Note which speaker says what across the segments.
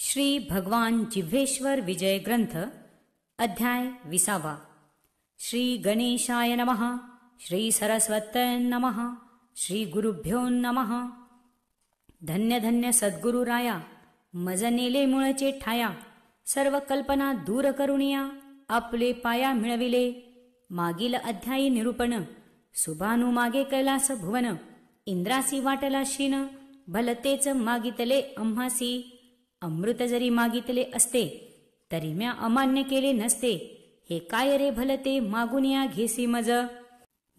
Speaker 1: श्री भगवान जिव्हेश्वर विजय ग्रंथ अध्याय 20. श्री गणेशाय नमः. श्री सरस्वत्यै नमः. श्री गुरुभ्यो नमः. धन्य धन्य सद्गुरु राया, मज नेले मुळचे ठाया. सर्व कल्पना दूर करुणिया, आपले पाया मिळविले. मागील अध्यायी निरूपण. सुभानु मागे कैलास भुवन, इंद्रासी वाटला शीन. भलतेच मागितले आम्हासी, अमृत जरी मागितले असते तरी म्या अमान्य केले नसते. हे काय रे भलते मागून या घेसी मज.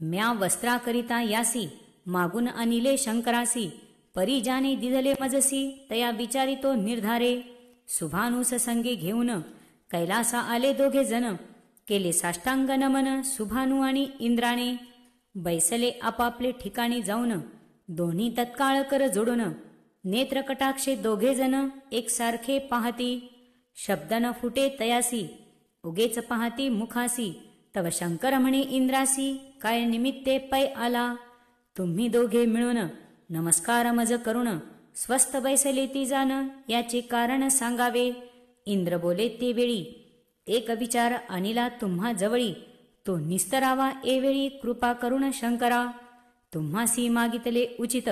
Speaker 1: म्या वस्त्राकरिता यासी, मागून अनिले शंकरासी. परी जाने दिधले मजसी, तया विचारितो निर्धारे. सुभानुस संगे घेऊन कैलासा आले दोघे जण. केले साष्टांग नमन सुभानु आणि इंद्राने. बैसले आपापले ठिकाणी जाऊन, दोन्ही तत्काळ कर जोडून. नेत्र कटाक्षे दोघे जण एकसारखे पाहती. शब्द न फुटे तयासी, उगेच पाहती मुखासी. तव शंकर म्हणे इंद्रासी, काय निमित्ते पै आला. तुम्ही दोघे मिळून नमस्कार मज करुण, स्वस्थ बैसले ती जाण. याचे कारण सांगावे. इंद्र बोले ते वेळी, एक विचार आणिला तुम्हा जवळी. तो निस्तरावा एवेळी कृपा करुण शंकरा. तुम्हासी मागितले उचित,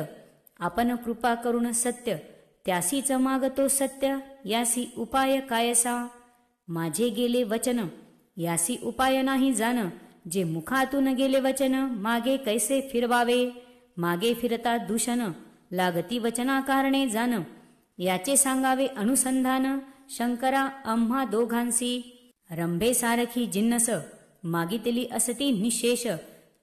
Speaker 1: आपण कृपा करुण सत्य. त्यासीच मागतो सत्य, यासी उपाय कायसा. माझे गेले वचन, यासी उपाय नाही जाण. जे मुखातून गेले वचन, मागे कैसे फिरवावे. मागे फिरता दूषण, लागती वचना कारणे जाण. याचे सांगावे अनुसंधान. शंकरा आम्हा दोघांसी, रंभे सारखी जिन्नस. मागितली असती निशेष,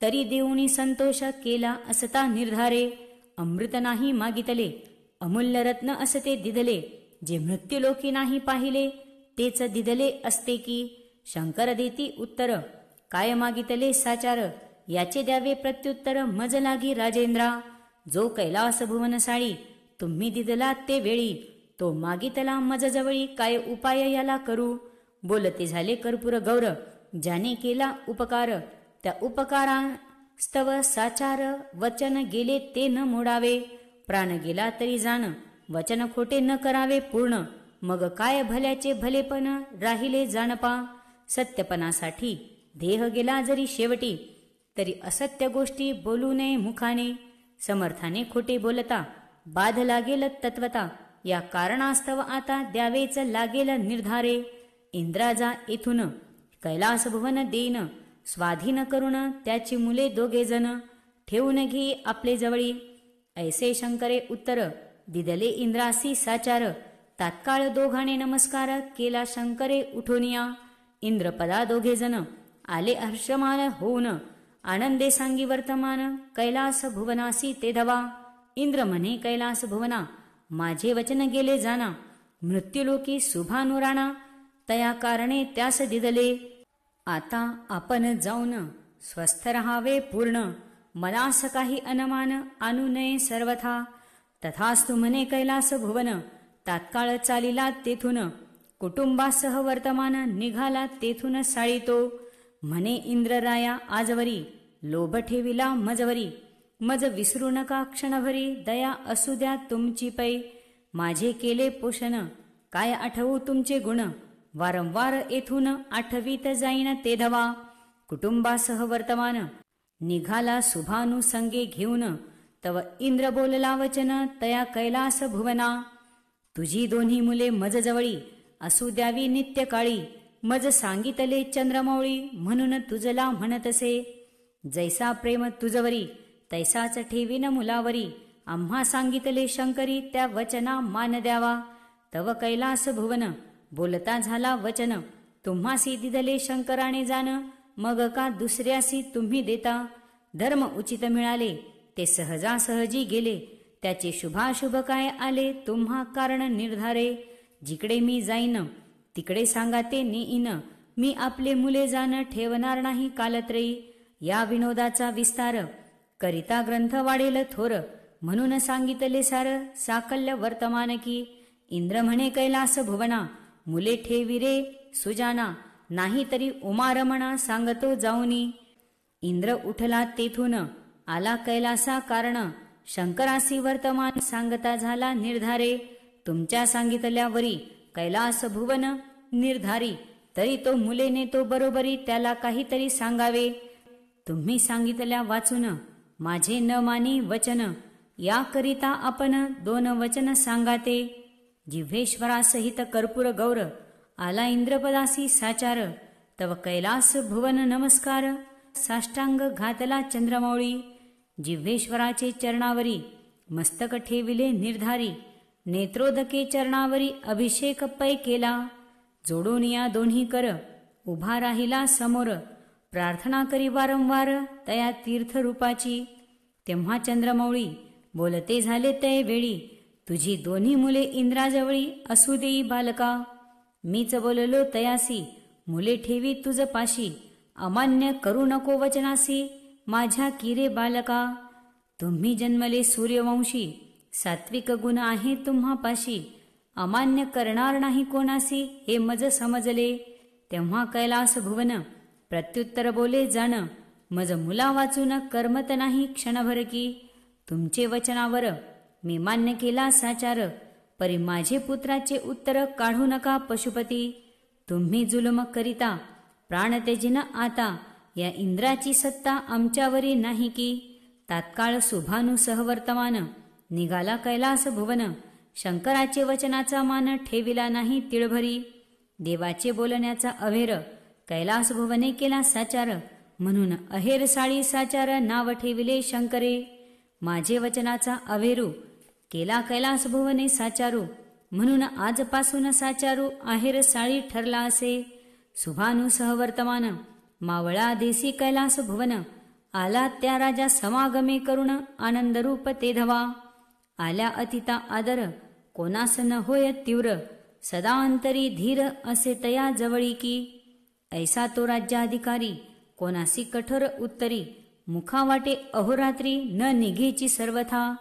Speaker 1: तरी देऊनी संतोष केला असता निर्धारे. अमृत नाही मागितले, अमूल्य रत्न असते दिधले. जे मृत्यूलोकी नाही पाहिले, तेच दिधले असते की. शंकर देती उत्तर, काय मागितले साचार. याचे द्यावे प्रत्युत्तर मज लागी राजेंद्रा. जो कैलास भुवन साळी, तुम्ही दिदला ते वेळी. तो मागितला मज जवळी, काय उपाय याला करू. बोलते झाले कर्पूर गौर, ज्याने केला उपकार. त्या उपकारा स्तव साचार, वचन गेले ते न मोडावे. प्राण गेला तरी जाण, वचन खोटे न करावे पूर्ण. मग काय भल्याचे भलेपण राहिले जाणपा. सत्यपणासाठी देह गेला जरी शेवटी, तरी असत्य गोष्टी बोलू नये मुखाने. समर्थाने खोटे बोलता, बाध लागेल तत्वता. या कारणास्तव आता द्यावेच लागेल निर्धारे. इंद्राजा येथून कैलास भुवन देईन, स्वाधीन करून त्याची मुले दोघे जण. ठेवून घे आपले जवळी, ऐसे शंकरे उत्तर. दिदले इंद्रासी साचार, तात्काळ दोघाने नमस्कार केला शंकरे उठोनिया. इंद्रपदा दोघे जण आले हर्षमान होऊन, आनंदे सांगी वर्तमान. कैलास भुवनासी ते धवा. इंद्र म्हणे कैलास भुवना, माझे वचन गेले जाना. मृत्यूलोकी शुभानुराणा, तया कारणे त्यास दिदले. आता आपण जाऊन स्वस्थ रहावे पूर्ण. मनास काही अनमान आणू नये सर्वथा. तथास्तु म्हणे कैलास भुवन. तात्काळ चालिला तेथून, कुटुंबासह वर्तमान निघाला तेथून साळीतो. म्हणे इंद्रराया आजवरी, लोभ ठेविला मजवरी. मज विसरू नका क्षणभरी, दया असू द्या तुमची पै. माझे केले पोषण, काय आठवू तुमचे गुण. वारंवार येथून आठवीत जाईन ते धवा. कुटुंबासह वर्तमान निघाला शुभानु संगे घेऊन. तव इंद्र बोलला वचन तया कैलास भुवना. तुझी दोन्ही मुले मज जवळी, असू द्यावी नित्य काळी. मज सांगितले चंद्रमौळी, म्हणून तुझला म्हणतसे. जैसा प्रेम तुझवरी, तैसाच ठेवीन मुलावरी. आम्हा सांगितले शंकरी, त्या वचना मान द्यावा. तव कैलास भुवन बोलता झाला वचन. तुम्हासी दिदले शंकराने जाण, मग का दुसऱ्यासी तुम्ही देता. धर्म उचित मिळाले, ते सहजासहजी गेले. त्याचे शुभाशुभ काय आले, तुम्हा कारण निर्धारे. जिकडे मी जाईन, तिकडे सांगा ते नेईन. मी आपले मुले जाण ठेवणार नाही कालत्रयी. या विनोदाचा विस्तार करिता ग्रंथ वाढेल थोर. म्हणून सांगितले सार साकल्य वर्तमान की. इंद्र म्हणे कैलास भुवना, मुले ठेविरे सुजाना. नाही तरी उमारमणा सांगतो जाऊनी. इंद्र उठला तेथून आला कैलासा कारण. शंकरासी वर्तमान सांगता झाला निर्धारे. तुमच्या सांगितल्यावरी कैलास भुवन निर्धारी, तरी तो मुले नेतो बरोबरी, त्याला काहीतरी सांगावे. तुम्ही सांगितल्या वाचून माझे न मानी वचन, याकरिता आपण 2 वचन सांगाते. जिव्हेश्वरासहित कर्पूर गौर, आला इंद्रपदासी साचार, तव कैलास भुवन नमस्कार, साष्टांग घातला चंद्रमौळी. जिव्हेश्वराचे चरणावरी मस्तक ठेविले निर्धारी, नेत्रोदके चरणावरी अभिषेक पै केला. जोडून या दोन्ही कर उभा राहिला समोर, प्रार्थना करी वारंवार तया तीर्थरूपाची. तेव्हा चंद्रमौळी बोलते झाले तय वेळी, तुझी 2 मुले इंद्राजवळी असू देई बालका. मीच बोललो तयासी मुले ठेवी तुझ पाशी, अमान्य करू नको वचनासी माझ्या किरे बालका. तुम्ही जन्मले सूर्यवंशी, सात्विक गुण आहे तुम्हा पाशी, अमान्य करणार नाही कोणासी हे मज समजले. तेव्हा कैलास भुवन प्रत्युत्तर बोले जाण, मज मुला वाचून करमत नाही क्षणभर की. तुमचे वचनावर मी मान्य केला साचार, परी माझे पुत्राचे उत्तर काढू नका पशुपती. तुम्ही जुलम करिता प्राण त्यजिन आता, या इंद्राची सत्ता आमच्यावरी नाही की. तात्काळ शुभानु सहवर्तमान निघाला कैलास भुवन, शंकराचे वचनाचा मान ठेविला नाही तिळभरी. देवाचे बोलण्याचा अवेर कैलास भुवने केला साचार, म्हणून अहेर साळी साचार नाव ठेविले शंकरे. माझे वचनाचा अवेरू केला कैलास भुवने साचारू, म्हणून आजपासून साचारू आहेर साळी ठरला असे. शुभानु सहवर्तमान मावळा देसी कैलास भुवन, आला त्या राजा समागमे करुण आनंदरूप ते धवा. आल्या अतिता आदर कोणास न होय तीव्र, सदा अंतरी धीर असे तया जवळी की. ऐसा तो राज्याधिकारी कोणासी कठोर उत्तरी, मुखा वाटे अहोरात्री न निघेची सर्वथा.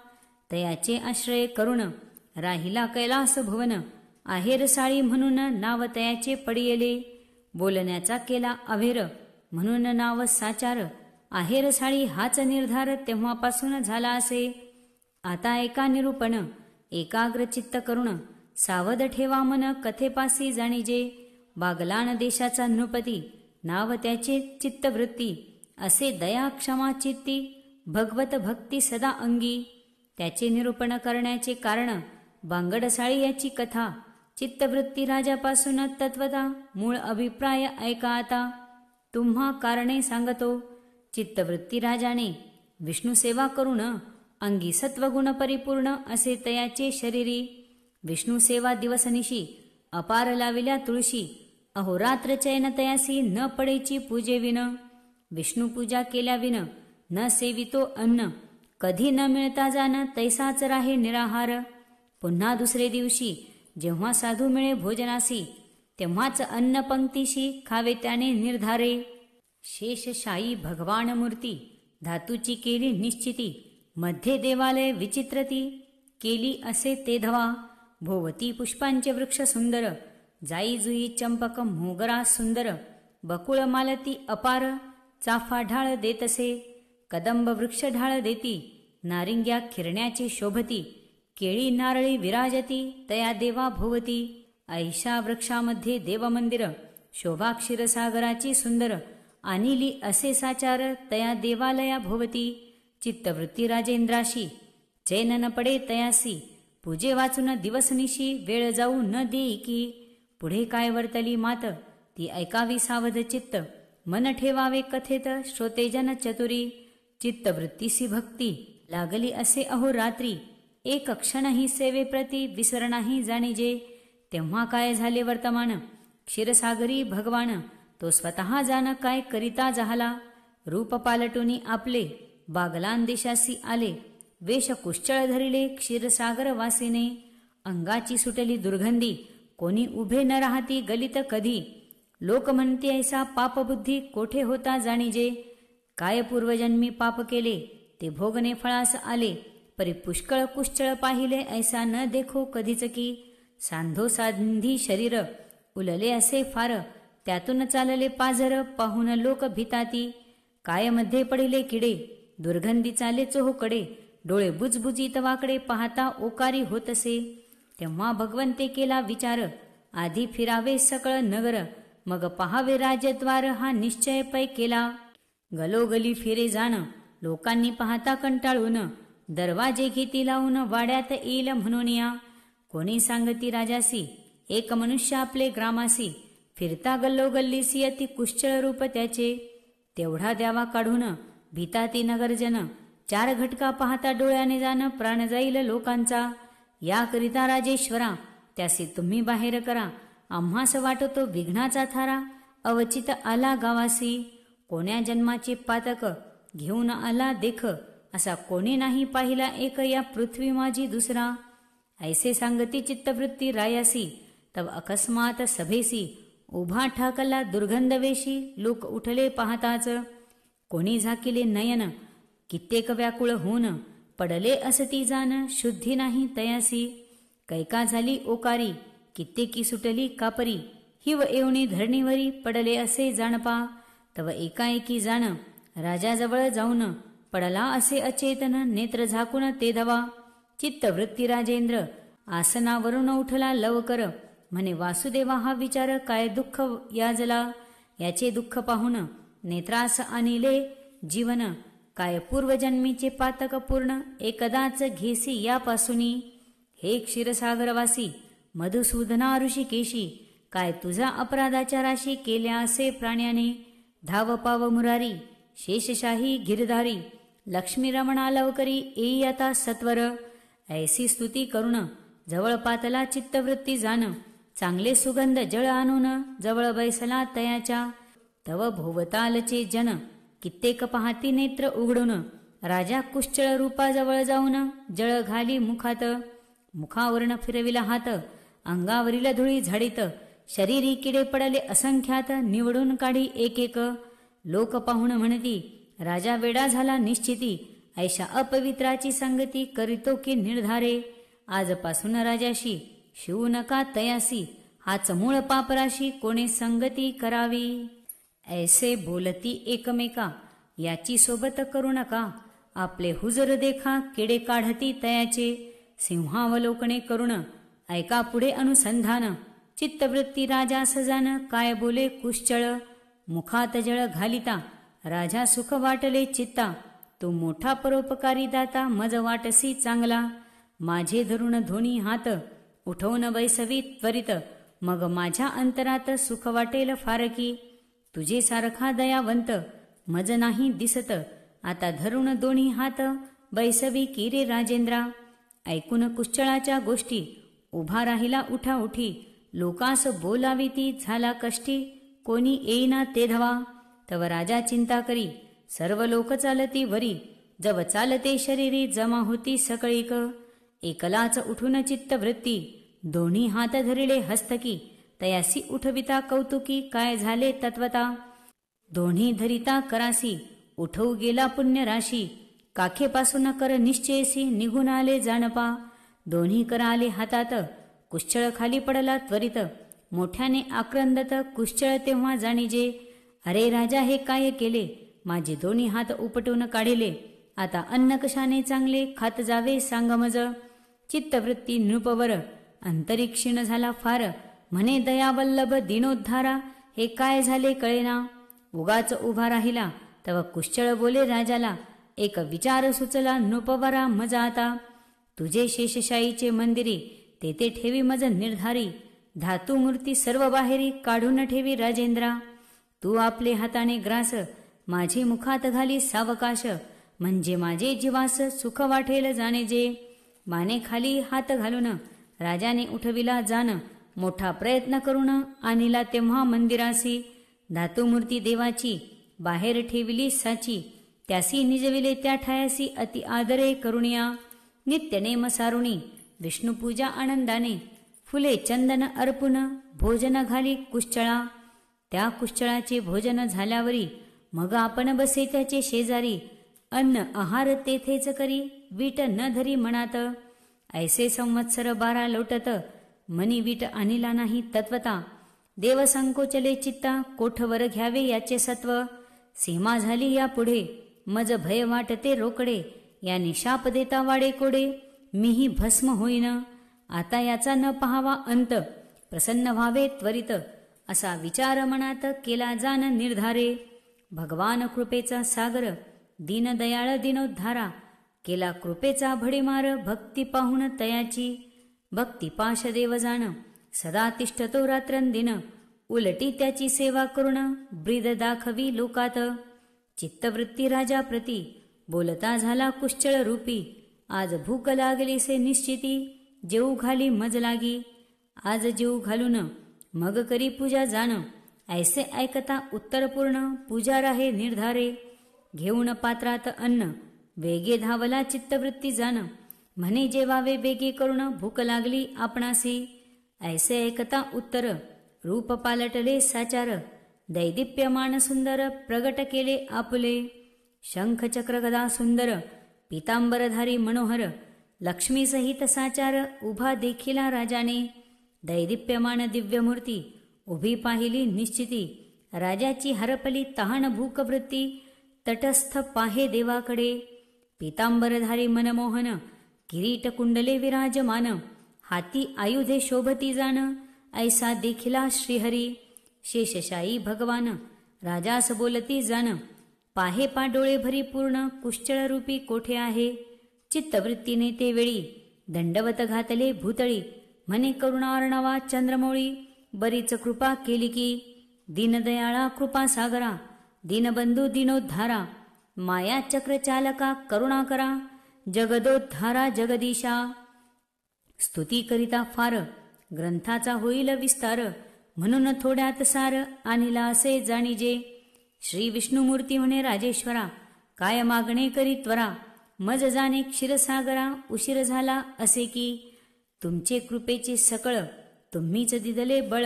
Speaker 1: तयाचे आश्रय करुण राहिला कैलास भुवन, आहेर साळी म्हणून नाव तयाचे पडियले. बोलण्याचा केला अवेर म्हणून नाव साचार, आहेर साळी हाच निर्धार तेव्हापासून झाला असे. आता एका निरूपण एकाग्र चित्त करुण, सावध ठेवा मन कथेपासी जाणीजे. बागलान देशाचा नृपती, नाव त्याचे चित्तवृत्ती, असे दया क्षमा चित्ती, भगवत भक्ती सदा अंगी. त्याचे निरूपण करण्याचे कारण बांगडसाळी याची कथा. चित्तवृत्ती राजापासून तत्वता, मूळ अभिप्राय ऐका आता. तुम्हा कारणे सांगतो. चित्तवृत्ती राजाने विष्णू सेवा करून अंगी सत्वगुण परिपूर्ण असे तयाचे शरीरी. विष्णू सेवा दिवसनिशी अपार लाविल्या तुळशी, अहोरात्र चैन तयासी न पडेची पूजे विन. विष्णू पूजा केल्या विन न सेवितो अन्न, कधी न मिळता जाण तैसाच राहे निराहार. पुन्हा दुसरे दिवशी जेव्हा साधू मिळे भोजनासी, तेव्हाच अन्न पंक्तीशी खावे त्याने निर्धारे. शेषशायी भगवान मूर्ती धातूची केली निश्चिती, मध्ये देवालय विचित्रती केली असे ते धवा. भोवती पुष्पांचे वृक्ष सुंदर, जाई जुई चंपक मोगरा सुंदर, बकुळ मालती अपार चाफा ढाळ देतसे. कदंब वृक्ष ढाळ देती, नारिंग्या खिरण्याची शोभती, केळी नारळी विराजती तया देवा भोवती. ऐशा वृक्षामध्ये देवमंदिर, शोभा क्षीरसागराची सुंदर, अनिली असे साचार तया देवालया भोवती. चित्तवृत्ती राजेंद्राशी चैन न पडे तयासी, पूजे वाचून दिवसनिशी वेळ जाऊ न देई की. पुढे काय वर्तली मात ती ऐकावी सावध चित्त, मन ठेवावे कथेत श्रोतेजन चतुरी. चित्तवृत्तीसी भक्ती लागली असे अहोरात्री, एक क्षणही सेवेप्रती विसरणाही जाणीजे. तेव्हा काय झाले वर्तमान, क्षीरसागरी भगवान तो स्वतः जाण काय करिता झाला. रूप पालटुनी आपले बागलान देशासी आले, वेश कुश्चळ धरिले क्षीरसागर वासिने. अंगाची सुटली दुर्गंधी, कोणी उभे न राहती गलित कधी. लोक म्हणते ऐसा पापबुद्धी कोठे होता जाणीजे. काय पूर्वजन्मी पाप केले ते भोगणे फळास आले, परी पुष्कळ कुश्चळ पाहिले ऐसा न देखो कधीच की. सांधो सांधी शरीर उलले असे फार, त्यातून चालले पाझर पाहून लोक भिताती. काय मध्ये पडिले किडे, दुर्गंधी चाले चोहोकडे, डोळे बुजबुजीत वाकडे पाहता ओकारी होतसे. तेव्हा भगवंते केला विचार, आधी फिरावे सकळ नगर, मग पहावे राज्यद्वार, हा निश्चय पै केला. गलोगली फिरे जाण, लोकांनी पाहता कंटाळून, दरवाजे घेती लावून, वाड्यात येईल म्हणून या. कोणी सांगती राजासी, एक मनुष्य आपले ग्रामासी, फिरता गल्लोगल्लीसी, अति कुश्चळ रूप त्याचे. तेवढा द्यावा काढून, भीता ती नगरजन, चार घटका पाहता डोळ्याने जाण, प्राण जाईल लोकांचा. याकरिता राजेश्वरा, त्यासी तुम्ही बाहेर करा, आम्हास वाटतो विघ्नाचा थारा, अवचित आला गावासी. कोण्या जन्माचे पातक घेऊन आला देख, असा कोणी नाही पाहिला एक, या पृथ्वी माझी दुसरा. ऐसे सांगती चित्तवृत्ती रायासी, तव अकस्मात सभेसी, उभा ठाकला दुर्गंधवेशी, लोक उठले पाहताच. कोणी झाकिले नयन, कित्येक व्याकुळ होऊन, पडले असती जाण, शुद्धी नाही तयासी. कैका झाली ओकारी, कित्येकी सुटली कापरी, हिव येवणी धरणीवरी, पडले असे जाणपा. तव एकाएकी जाण राजाजवळ जाऊन, पडला असे अचेतन, नेत्र झाकून ते धवा. चित्तवृत्ती राजेंद्र आसनावरून उठला लवकर, म्हणे वासुदेवा हा विचार, काय दुःख याजला. याचे दुःख पाहून नेत्रास आणिले जीवन, काय पूर्वजन्मीचे पातक पूर्ण, एकदाच घेसी यापासूनी. हे क्षीरसागरवासी मधुसूदना ऋषिकेशी, काय तुझा अपराधाच्या राशी, केल्या असे प्राण्याने. धाव पाव मुरारी शेषशाही गिरधारी, लक्ष्मी रमणा लवकरी, येई आता सत्वर. ऐसी स्तुती करून जवळ पातला चित्तवृत्ती जाण, चांगले सुगंध जळ आणून, जवळ बैसला तयाच्या. तव भोवतालचे जन कित्येक पाहती नेत्र उघडून, राजा कुश्चळ रूपाजवळ जाऊन, जळ घाली मुखात. मुखावरण फिरविला हात, अंगावरील धुळी झाडीत, शरीरी किडे पडले असंख्यात, निवडून काढी एक एक. लोक पाहून म्हणती, राजा वेडा झाला निश्चिती, ऐशा अपवित्राची संगती, करीतो की निर्धारे. आजपासून राजाशी शिवू नका तयासी, हाच मूळ पापराशी, कोणी संगती करावी. ऐसे बोलती एकमेका, याची सोबत करू नका, आपले हुजर देखा, किडे काढती तयाचे. सिंहावलोकने करुण ऐका पुढे अनुसंधान, चित्तवृत्ती राजा सजान, काय बोले कुश्चळ. मुखात जळ घालिता राजा सुख वाटले चित्ता, तू मोठा परोपकारी दाता, मज वाटसी चांगला. माझे धरून धोनी हात, उठवून बैसवी त्वरित, मग माझ्या अंतरात सुख वाटेल फारकी. तुझे सारखा दयावंत मज नाही दिसत, आता धरून दोन्ही हात, बैसवी की रे राजेंद्रा. ऐकून कुश्चळाच्या गोष्टी उभा राहिला उठा उठी, लोकास बोलाविती झाला कष्टी, कोणी येईना ते धवा. तव राजा चिंता करी, सर्व लोक चालती वरी, जव चालते शरीरी, जमा होती सकळीक. एकलाच उठून चित्तवृत्ती, दोन्ही हात धरिले हस्तकी, तयासी उठविता कौतुकी, काय झाले तत्वता. दोन्ही धरिता करासी, उठवू गेला पुण्य राशी, काखेपासून कर निश्चयसी, निघून आले जाणपा. दोन्ही कर आले हातात, कुश्चळ खाली पडला त्वरित, मोठ्याने आक्रंदत, कुश्चळ तेव्हा जाणीजे. अरे राजा हे काय केले, माझे दोन्ही हात उपटून काढिले, आता अन्न कशाने चांगले, खात जावे सांग मज. चित्तवृत्ती नृपवर अंतरिक्षीण झाला फार, म्हणे दयावल्लभ दिनोद्धारा, हे काय झाले कळेना. उगाच उभा राहिला तव कुश्चळ बोले राजाला, एक विचार सुचला नृपवरा मज आता. तुझे शेषशाहीचे मंदिरी, तेथे ठेवी मज निर्धारी, धातू मूर्ती सर्व बाहेरी, काढून ठेवी राजेंद्रा. तू आपले हाताने ग्रास, माझे मुखात घाली सावकाश, म्हणजे माझे जीवास सुख वाटेल जाणे जे. माने खाली हात घालून राजाने उठविला जाण, मोठा प्रयत्न करून आणिला तेव्हा मंदिरासी. धातुमूर्ती देवाची बाहेर ठेविली साची, त्यासी निजविले त्या ठायासी, अति आदरे करुणिया. नित्यनेम सारुणी विष्णुपूजा आनंदाने, फुले चंदन अर्पुन भोजन घाली कुश्चळा. त्या कुश्चळाचे भोजन झाल्यावरी, मग आपण बसे त्याचे शेजारी, अन्न आहार तेथेच करी, वीट न धरी मनात. ऐसे संवत्सर 12 लोटत, मनी वीट आणिला नाही तत्वता. देव संकोचले चित्ता, कोठवर घ्यावे याचे सत्व. सीमा झाली या पुढे, मज भय वाटते रोकडे, याने शाप देता वाडे कोडे, मीही भस्म होईन. आता याचा न पाहावा अंत, प्रसन्न व्हावे त्वरित, असा विचार मनात केला जाण निर्धारे. भगवान कृपेचा सागर, दीनदयाळ दिनोद्धारा, केला कृपेचा भडीमार, भक्ती पाहुण तयाची. भक्ती पाश देव जाण, सदा तिष्ठतो रात्रंदिन, उलटी त्याची सेवा करून, ब्रीद दाखवी लोकात. चित्तवृत्ती राजा प्रती, बोलता झाला कुश्चळ रूपी, आज भूक लागलीसे निश्चिती, जेऊ घाली मज लागी. आज जेऊ घालून मग करी पूजा जाण, ऐसे ऐकता उत्तरपूर्ण, पूजा राहे निर्धारे. घेऊन पात्रात अन्न, वेगे धावला चित्तवृत्ती जाण, म्हणे जेवावे बेगे करून, भूक लागली आपणासी. ऐसे ऐकता उत्तर, रूप पालटले साचार, दैदिप्यमान सुंदर, प्रगट केले आपुले. शंख चक्र गदा सुंदर, पीतांबरधारी मनोहर, लक्ष्मी सहित साचार, उभा देखिला राजाने. दैदिप्यमान दिव्यमूर्ती, उभी पाहिली निश्चिती, राजाची हरपली तहान भूक वृत्ती, तटस्थ पाहे देवाकडे. पीतांबरधारी मनमोहन, किरीट कुंडले विराजमान, हाती आयुधे शोभती जाण, ऐसा देखिला श्रीहरी. शेषशायी भगवान, राजास बोलती जाण, पाहे पा डोळे भरी पूर्ण, कुश्चळ रूपी कोठे आहे. चित्तवृत्तीने ते वेळी, दंडवत घातले भूतळी, म्हणे करुणार्णवा चंद्रमौळी, बरीच कृपा केली की. दीनदयाळा कृपा सागरा, दीनबंधू दीनोद्धारा, माया चक्र चालका करुणा करा, जगदोद्धारा जगदीशा. स्तुती करिता फार, ग्रंथाचा होईल विस्तार, म्हणून थोड्यात सार, आणिला असे जाणीजे. श्री विष्णुमूर्ती म्हणे राजेश्वरा, काय मागणे करी त्वरा, मज जाणे क्षीरसागरा, उशीर झाला असे की. तुमचे कृपेचे सकळ, तुम्हीच दिदले बळ,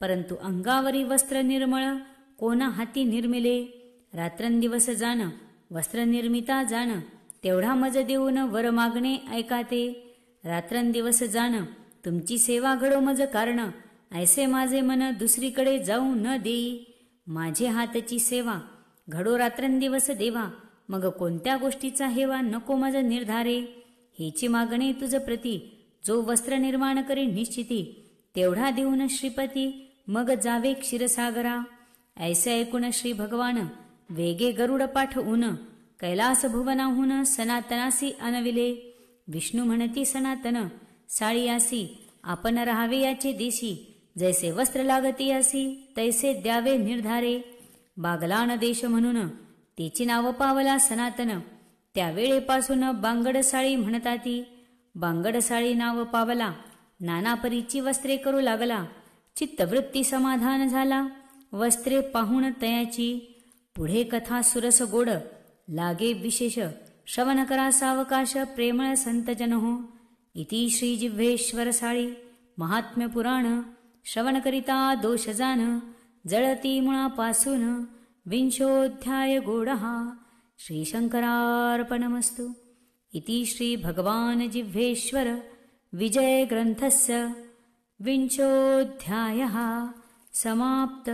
Speaker 1: परंतु अंगावरी वस्त्र निर्मळ, कोणा हाती निर्मिले. रात्रंदिवस जाण, वस्त्र निर्मिता जाण, तेवढा मज देऊन वर मागणे ऐकाते. रात्रंदिवस जाण, तुमची सेवा घडो मज कारण, ऐसे माझे मन दुसरीकडे जाऊ न देई. माझे हातची सेवा घडो रात्रंदिवस देवा, मग कोणत्या गोष्टीचा हेवा नको मज निर्धारे. हेची मागणे तुझ प्रती, जो वस्त्र निर्माण करी निश्चिती, तेवढा देऊन श्रीपती, मग जावे क्षीरसागरा. ऐसे ऐकून श्री भगवान, वेगे गरुड पाठवून, कैलास भुवनाहून सनातनासी आणविले. विष्णू म्हणती सनातन, साळीयासी आपण राहावे याचे देशी, जैसे वस्त्र लागती असी, तैसे द्यावे निर्धारे. बागलान देश म्हणून तिची नाव पावला सनातन, त्यावेळेपासून बांगडसाळी म्हणताती. बांगडसाळी नाव पावला, नाना परीची वस्त्रे करू लागला. चित्तवृत्ती समाधान झाला, वस्त्रे पाहून तयाची. पुढे कथा सुरस गोड, लागे विशेष, श्रवण करा सावकाश, प्रेमळ संतजन हो. इति श्री जिव्हेश्वर साळी महात्म्य पुराण. श्रवण करिता दोष जाण, जळती मुळापासून, विंशोऽध्याय गूढः. श्रीशंकरार्पणमस्तु. इति श्री भगवान जिव्हेश्वर विजय ग्रंथस्य विंशोऽध्यायः समाप्त.